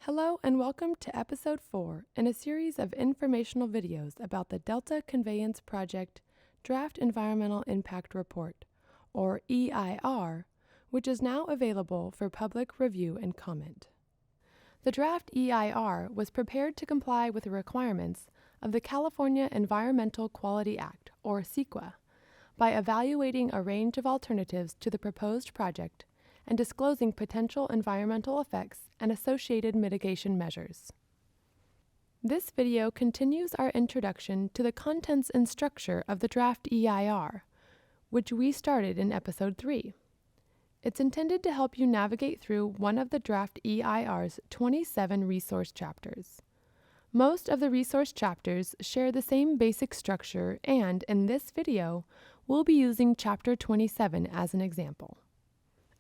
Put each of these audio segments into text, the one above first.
Hello and welcome to Episode 4 in a series of informational videos about the Delta Conveyance Project Draft Environmental Impact Report, or EIR, which is now available for public review and comment. The draft EIR was prepared to comply with the requirements of the California Environmental Quality Act, or CEQA, by evaluating a range of alternatives to the proposed project and disclosing potential environmental effects and associated mitigation measures. This video continues our introduction to the contents and structure of the draft EIR, which we started in Episode 3. It's intended to help you navigate through one of the draft EIR's 27 resource chapters. Most of the resource chapters share the same basic structure, and in this video, we'll be using Chapter 27 as an example.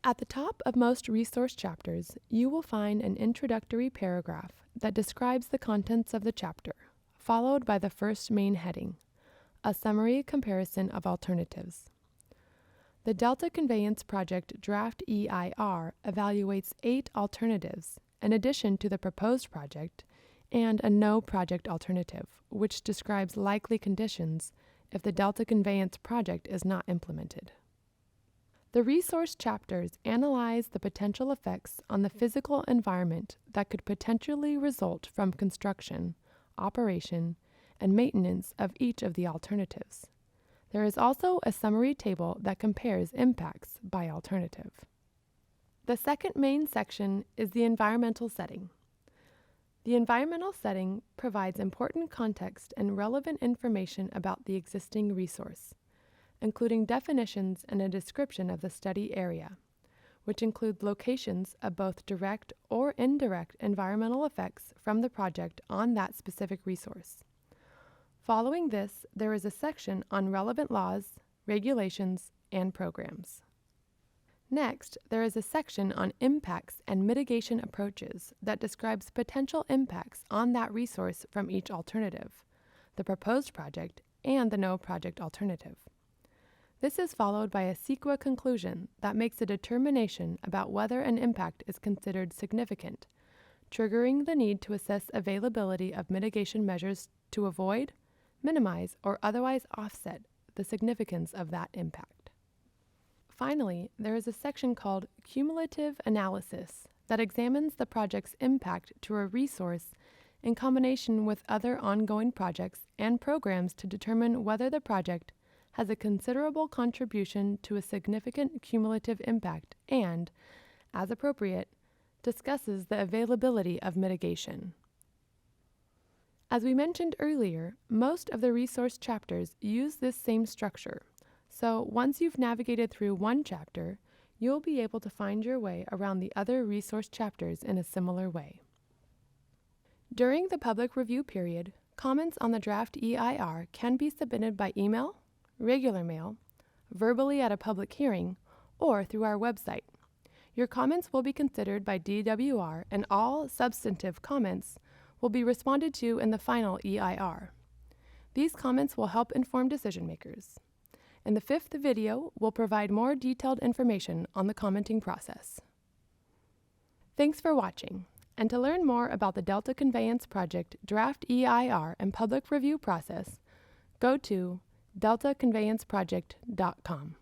At the top of most resource chapters, you will find an introductory paragraph that describes the contents of the chapter, followed by the first main heading, a summary comparison of alternatives. The Delta Conveyance Project Draft EIR evaluates 8 alternatives, in addition to the proposed project, and a no project alternative, which describes likely conditions if the Delta Conveyance Project is not implemented. The resource chapters analyze the potential effects on the physical environment that could potentially result from construction, operation, and maintenance of each of the alternatives. There is also a summary table that compares impacts by alternative. The second main section is the environmental setting. The environmental setting provides important context and relevant information about the existing resource, including definitions and a description of the study area, which include locations of both direct or indirect environmental effects from the project on that specific resource. Following this, there is a section on relevant laws, regulations, and programs. Next, there is a section on impacts and mitigation approaches that describes potential impacts on that resource from each alternative, the proposed project, and the no project alternative. This is followed by a CEQA conclusion that makes a determination about whether an impact is considered significant, triggering the need to assess availability of mitigation measures to avoid, minimize, or otherwise offset the significance of that impact. Finally, there is a section called Cumulative Analysis that examines the project's impact to a resource in combination with other ongoing projects and programs to determine whether the project has a considerable contribution to a significant cumulative impact and, as appropriate, discusses the availability of mitigation. As we mentioned earlier, most of the resource chapters use this same structure, so once you've navigated through one chapter, you'll be able to find your way around the other resource chapters in a similar way. During the public review period, comments on the draft EIR can be submitted by email, regular mail, verbally at a public hearing, or through our website. Your comments will be considered by DWR, and all substantive comments will be responded to in the final EIR. These comments will help inform decision makers. In the 5th video, we'll provide more detailed information on the commenting process. Thanks for watching, and to learn more about the Delta Conveyance Project Draft EIR and public review process, go to deltaconveyanceproject.com.